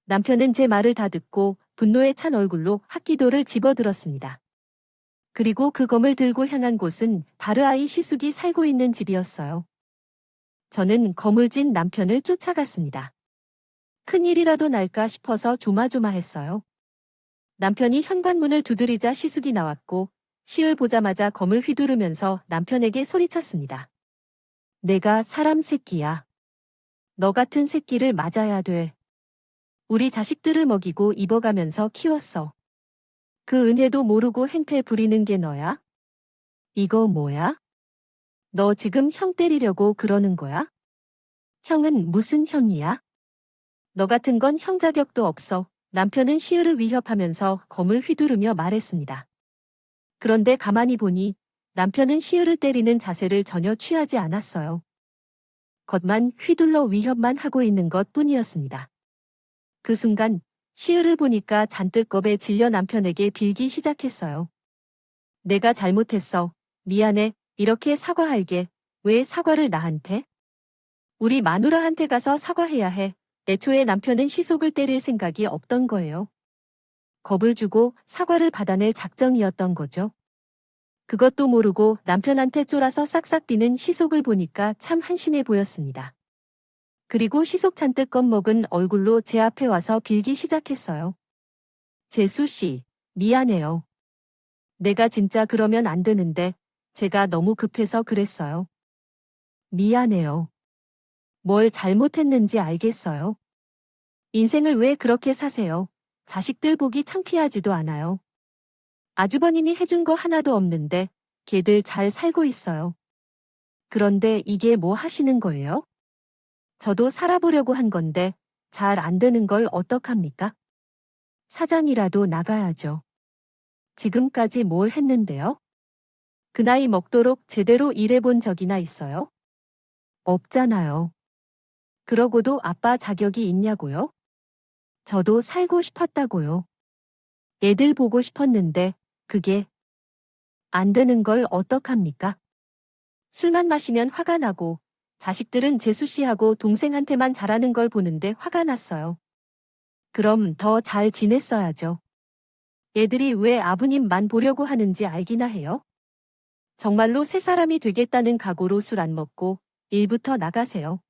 남편은 제 말을 다 듣고 분노에 찬 얼굴로 합기도를 집어들었습니다. 그리고 그 검을 들고 향한 곳은 바르아이 시숙이 살고 있는 집이었어요. 저는 검을 쥔 남편을 쫓아갔습니다. 큰일이라도 날까 싶어서 조마조마했어요. 남편이 현관문을 두드리자 시숙이 나왔고 시을 보자마자 검을 휘두르면서 남편에게 소리쳤습니다. 내가 사람 새끼야. 너 같은 새끼를 맞아야 돼. 우리 자식들을 먹이고 입어가면서 키웠어. 그 은혜도 모르고 행패 부리는 게 너야? 이거 뭐야? 너 지금 형 때리려고 그러는 거야? 형은 무슨 형이야? 너 같은 건 형 자격도 없어. 남편은 시을을 위협하면서 검을 휘두르며 말했습니다. 그런데 가만히 보니 남편은 시을을 때리는 자세를 전혀 취하지 않았어요. 겉만 휘둘러 위협만 하고 있는 것 뿐이었습니다. 그 순간 시을을 보니까 잔뜩 겁에 질려 남편에게 빌기 시작했어요. 내가 잘못했어. 미안해. 이렇게 사과할게. 왜 사과를 나한테? 우리 마누라한테 가서 사과해야 해. 애초에 남편은 시속을 때릴 생각이 없던 거예요. 겁을 주고 사과를 받아낼 작정이었던 거죠. 그것도 모르고 남편한테 쫄아서 싹싹 비는 시속을 보니까 참 한심해 보였습니다. 그리고 시속 잔뜩 겁먹은 얼굴로 제 앞에 와서 빌기 시작했어요. 재수 씨, 미안해요. 내가 진짜 그러면 안 되는데 제가 너무 급해서 그랬어요. 미안해요. 뭘 잘못했는지 알겠어요. 인생을 왜 그렇게 사세요? 자식들 보기 창피하지도 않아요. 아주버님이 해준 거 하나도 없는데 걔들 잘 살고 있어요. 그런데 이게 뭐 하시는 거예요? 저도 살아보려고 한 건데 잘 안 되는 걸 어떡합니까? 사장이라도 나가야죠. 지금까지 뭘 했는데요? 그 나이 먹도록 제대로 일해본 적이나 있어요? 없잖아요. 그러고도 아빠 자격이 있냐고요? 저도 살고 싶었다고요. 애들 보고 싶었는데 그게 안 되는 걸 어떡합니까? 술만 마시면 화가 나고 자식들은 재수 씨하고 동생한테만 잘하는 걸 보는데 화가 났어요. 그럼 더 잘 지냈어야죠. 애들이 왜 아버님만 보려고 하는지 알기나 해요? 정말로 새 사람이 되겠다는 각오로 술 안 먹고 일부터 나가세요.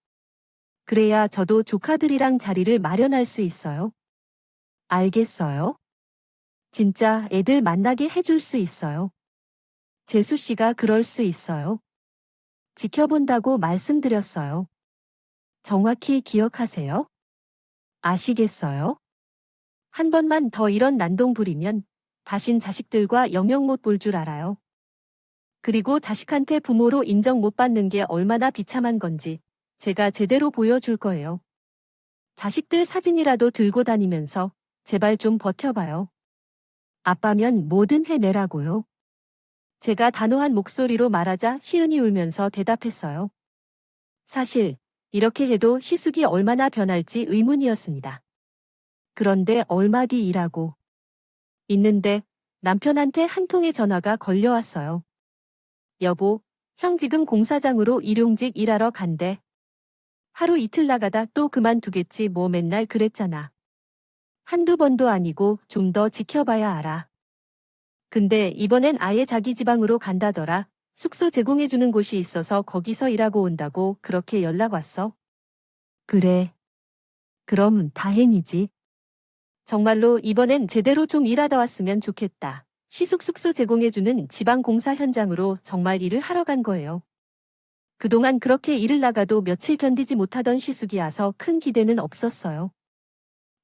그래야 저도 조카들이랑 자리를 마련할 수 있어요. 알겠어요? 진짜 애들 만나게 해줄 수 있어요. 재수 씨가 그럴 수 있어요. 지켜본다고 말씀드렸어요. 정확히 기억하세요? 아시겠어요? 한 번만 더 이런 난동 부리면 다신 자식들과 영영 못 볼 줄 알아요. 그리고 자식한테 부모로 인정 못 받는 게 얼마나 비참한 건지 제가 제대로 보여줄 거예요. 자식들 사진이라도 들고 다니면서 제발 좀 버텨봐요. 아빠면 뭐든 해내라고요. 제가 단호한 목소리로 말하자 시은이 울면서 대답했어요. 사실 이렇게 해도 시숙이 얼마나 변할지 의문이었습니다. 그런데 얼마 뒤 일하고 있는데 남편한테 한 통의 전화가 걸려왔어요. 여보, 형 지금 공사장으로 일용직 일하러 간대. 하루 이틀 나가다 또 그만두겠지 뭐 맨날 그랬잖아. 한두 번도 아니고 좀 더 지켜봐야 알아. 근데 이번엔 아예 자기 지방으로 간다더라. 숙소 제공해주는 곳이 있어서 거기서 일하고 온다고 그렇게 연락 왔어. 그래. 그럼 다행이지. 정말로 이번엔 제대로 좀 일하다 왔으면 좋겠다. 시숙 숙소 제공해주는 지방 공사 현장으로 정말 일을 하러 간 거예요. 그동안 그렇게 일을 나가도 며칠 견디지 못하던 시숙이 와서 큰 기대는 없었어요.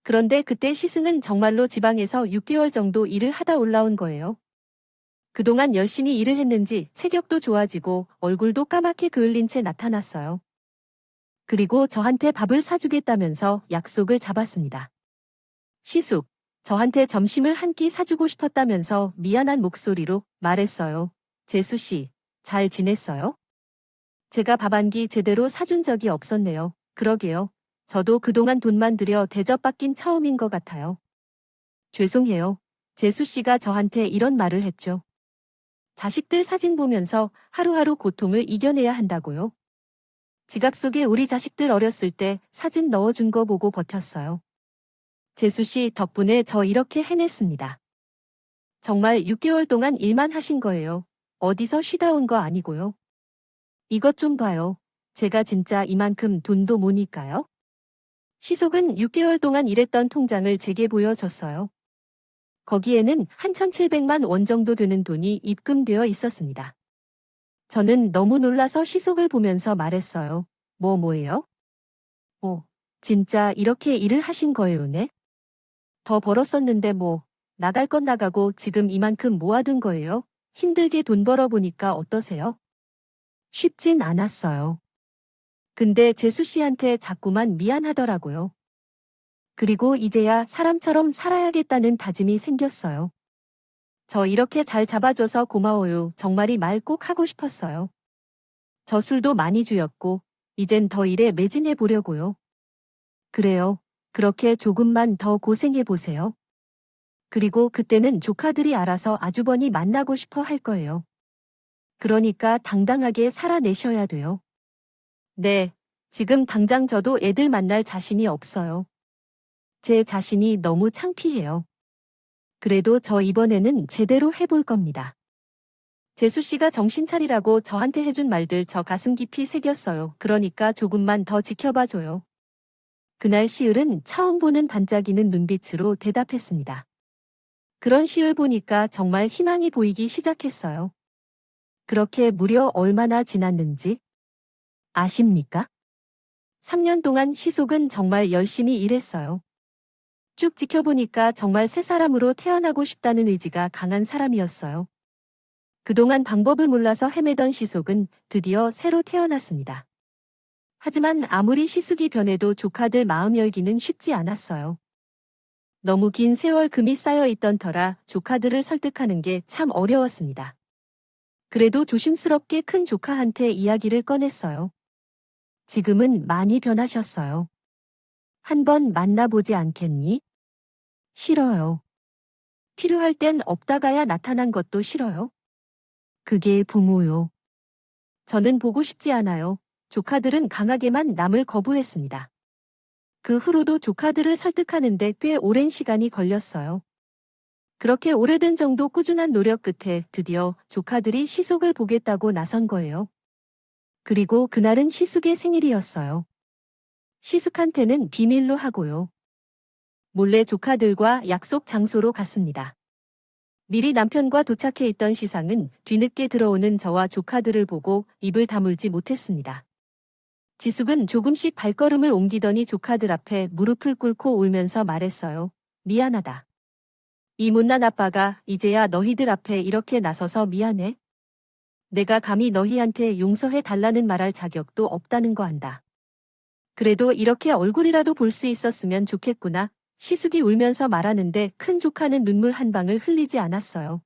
그런데 그때 시숙은 정말로 지방에서 6개월 정도 일을 하다 올라온 거예요. 그동안 열심히 일을 했는지 체격도 좋아지고 얼굴도 까맣게 그을린 채 나타났어요. 그리고 저한테 밥을 사주겠다면서 약속을 잡았습니다. 시숙, 저한테 점심을 한 끼 사주고 싶었다면서 미안한 목소리로 말했어요. 재수 씨, 잘 지냈어요? 제가 밥 한 끼 제대로 사준 적이 없었네요. 그러게요. 저도 그동안 돈만 들여 대접받긴 처음인 것 같아요. 죄송해요. 재수 씨가 저한테 이런 말을 했죠. 자식들 사진 보면서 하루하루 고통을 이겨내야 한다고요. 지갑 속에 우리 자식들 어렸을 때 사진 넣어준 거 보고 버텼어요. 재수 씨 덕분에 저 이렇게 해냈습니다. 정말 6개월 동안 일만 하신 거예요. 어디서 쉬다 온 거 아니고요. 이것 좀 봐요. 제가 진짜 이만큼 돈도 모니까요. 시속은 6개월 동안 일했던 통장을 제게 보여줬어요. 거기에는 한 1,700만 원 정도 되는 돈이 입금되어 있었습니다. 저는 너무 놀라서 시속을 보면서 말했어요. 뭐예요? 진짜 이렇게 일을 하신 거예요, 네? 더 벌었었는데 나갈 건 나가고 지금 이만큼 모아둔 거예요. 힘들게 돈 벌어보니까 어떠세요? 쉽진 않았어요. 근데 재수 씨한테 자꾸만 미안하더라고요. 그리고 이제야 사람처럼 살아야겠다는 다짐이 생겼어요. 저 이렇게 잘 잡아줘서 고마워요. 정말이 말 꼭 하고 싶었어요. 저 술도 많이 주였고, 이젠 더 일에 매진해 보려고요. 그래요. 그렇게 조금만 더 고생해 보세요. 그리고 그때는 조카들이 알아서 아주버니 만나고 싶어 할 거예요. 그러니까 당당하게 살아내셔야 돼요. 네, 지금 당장 저도 애들 만날 자신이 없어요. 제 자신이 너무 창피해요. 그래도 저 이번에는 제대로 해볼 겁니다. 재수 씨가 정신 차리라고 저한테 해준 말들 저 가슴 깊이 새겼어요. 그러니까 조금만 더 지켜봐 줘요. 그날 시을은 처음 보는 반짝이는 눈빛으로 대답했습니다. 그런 시을 보니까 정말 희망이 보이기 시작했어요. 그렇게 무려 얼마나 지났는지 아십니까? 3년 동안 시속은 정말 열심히 일했어요. 쭉 지켜보니까 정말 새 사람으로 태어나고 싶다는 의지가 강한 사람이었어요. 그동안 방법을 몰라서 헤매던 시속은 드디어 새로 태어났습니다. 하지만 아무리 시숙이 변해도 조카들 마음 열기는 쉽지 않았어요. 너무 긴 세월 금이 쌓여 있던 터라 조카들을 설득하는 게 참 어려웠습니다. 그래도 조심스럽게 큰 조카한테 이야기를 꺼냈어요. 지금은 많이 변하셨어요. 한번 만나보지 않겠니? 싫어요. 필요할 땐 없다가야 나타난 것도 싫어요. 그게 부모요. 저는 보고 싶지 않아요. 조카들은 강하게만 남을 거부했습니다. 그 후로도 조카들을 설득하는데 꽤 오랜 시간이 걸렸어요. 그렇게 오래된 정도 꾸준한 노력 끝에 드디어 조카들이 시숙을 보겠다고 나선 거예요. 그리고 그날은 시숙의 생일이었어요. 시숙한테는 비밀로 하고요. 몰래 조카들과 약속 장소로 갔습니다. 미리 남편과 도착해 있던 시상은 뒤늦게 들어오는 저와 조카들을 보고 입을 다물지 못했습니다. 지숙은 조금씩 발걸음을 옮기더니 조카들 앞에 무릎을 꿇고 울면서 말했어요. 미안하다. 이 못난 아빠가 이제야 너희들 앞에 이렇게 나서서 미안해. 내가 감히 너희한테 용서해 달라는 말할 자격도 없다는 거 안다. 그래도 이렇게 얼굴이라도 볼 수 있었으면 좋겠구나. 시숙이 울면서 말하는데 큰 조카는 눈물 한 방울 흘리지 않았어요.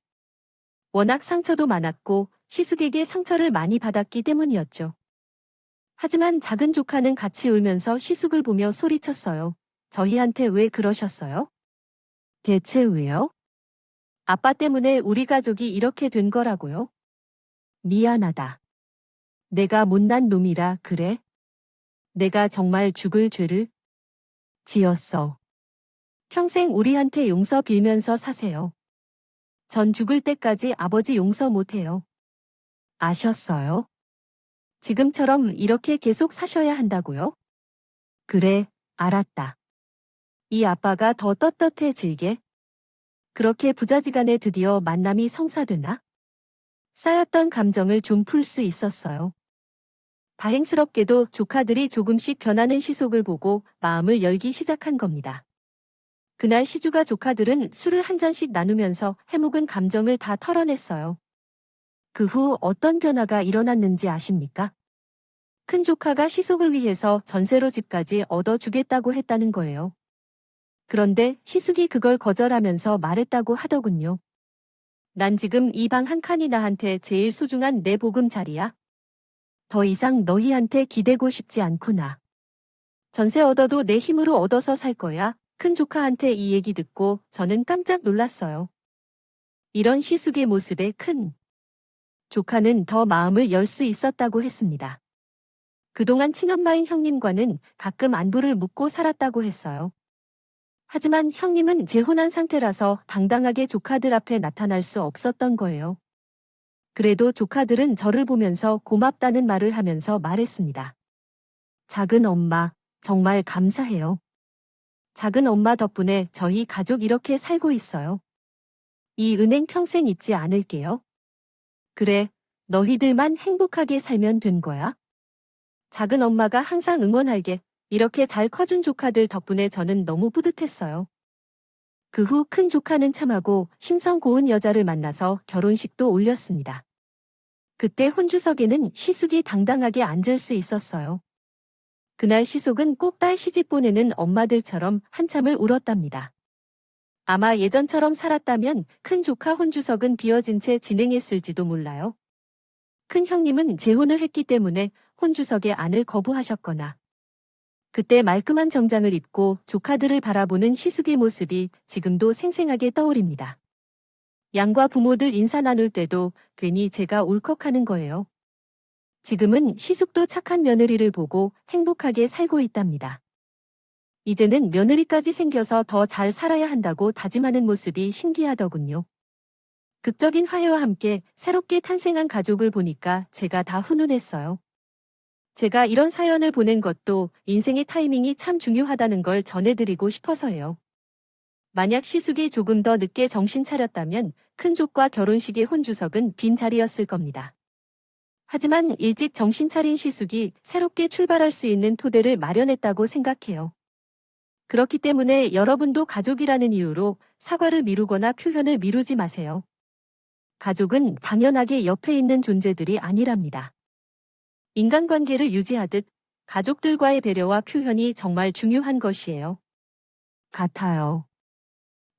워낙 상처도 많았고 시숙에게 상처를 많이 받았기 때문이었죠. 하지만 작은 조카는 같이 울면서 시숙을 보며 소리쳤어요. 저희한테 왜 그러셨어요? 대체 왜요? 아빠 때문에 우리 가족이 이렇게 된 거라고요? 미안하다. 내가 못난 놈이라 그래? 내가 정말 죽을 죄를 지었어. 평생 우리한테 용서 빌면서 사세요. 전 죽을 때까지 아버지 용서 못해요. 아셨어요? 지금처럼 이렇게 계속 사셔야 한다고요? 그래, 알았다. 이 아빠가 더 떳떳해지게. 그렇게 부자지간에 드디어 만남이 성사되나? 쌓였던 감정을 좀 풀 수 있었어요. 다행스럽게도 조카들이 조금씩 변하는 시속을 보고 마음을 열기 시작한 겁니다. 그날 시주가 조카들은 술을 한 잔씩 나누면서 해묵은 감정을 다 털어냈어요. 그 후 어떤 변화가 일어났는지 아십니까? 큰 조카가 시숙을 위해서 전세로 집까지 얻어주겠다고 했다는 거예요. 그런데 시숙이 그걸 거절하면서 말했다고 하더군요. 난 지금 이 방 한 칸이 나한테 제일 소중한 내 보금자리야. 더 이상 너희한테 기대고 싶지 않구나. 전세 얻어도 내 힘으로 얻어서 살 거야. 큰 조카한테 이 얘기 듣고 저는 깜짝 놀랐어요. 이런 시숙의 모습에 큰 조카는 더 마음을 열 수 있었다고 했습니다. 그동안 친엄마인 형님과는 가끔 안부를 묻고 살았다고 했어요. 하지만 형님은 재혼한 상태라서 당당하게 조카들 앞에 나타날 수 없었던 거예요. 그래도 조카들은 저를 보면서 고맙다는 말을 하면서 말했습니다. 작은 엄마, 정말 감사해요. 작은 엄마 덕분에 저희 가족 이렇게 살고 있어요. 이 은행 평생 잊지 않을게요. 그래, 너희들만 행복하게 살면 된 거야. 작은 엄마가 항상 응원할게. 이렇게 잘 커준 조카들 덕분에 저는 너무 뿌듯했어요. 그 후 큰 조카는 참하고 심성 고운 여자를 만나서 결혼식도 올렸습니다. 그때 혼주석에는 시숙이 당당하게 앉을 수 있었어요. 그날 시숙은 꼭 딸 시집 보내는 엄마들처럼 한참을 울었답니다. 아마 예전처럼 살았다면 큰 조카 혼주석은 비어진 채 진행했을지도 몰라요. 큰 형님은 재혼을 했기 때문에 혼주석의 안을 거부하셨거나 그때 말끔한 정장을 입고 조카들을 바라보는 시숙의 모습이 지금도 생생하게 떠오릅니다. 양과 부모들 인사 나눌 때도 괜히 제가 울컥하는 거예요. 지금은 시숙도 착한 며느리를 보고 행복하게 살고 있답니다. 이제는 며느리까지 생겨서 더 잘 살아야 한다고 다짐하는 모습이 신기하더군요. 극적인 화해와 함께 새롭게 탄생한 가족을 보니까 제가 다 훈훈했어요. 제가 이런 사연을 보낸 것도 인생의 타이밍이 참 중요하다는 걸 전해드리고 싶어서예요. 만약 시숙이 조금 더 늦게 정신 차렸다면 큰족과 결혼식의 혼주석은 빈자리였을 겁니다. 하지만 일찍 정신 차린 시숙이 새롭게 출발할 수 있는 토대를 마련했다고 생각해요. 그렇기 때문에 여러분도 가족이라는 이유로 사과를 미루거나 표현을 미루지 마세요. 가족은 당연하게 옆에 있는 존재들이 아니랍니다. 인간관계를 유지하듯 가족들과의 배려와 표현이 정말 중요한 것이에요. 같아요.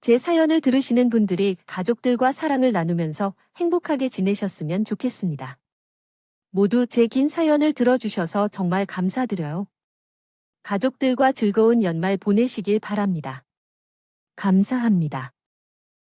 제 사연을 들으시는 분들이 가족들과 사랑을 나누면서 행복하게 지내셨으면 좋겠습니다. 모두 제 긴 사연을 들어주셔서 정말 감사드려요. 가족들과 즐거운 연말 보내시길 바랍니다. 감사합니다.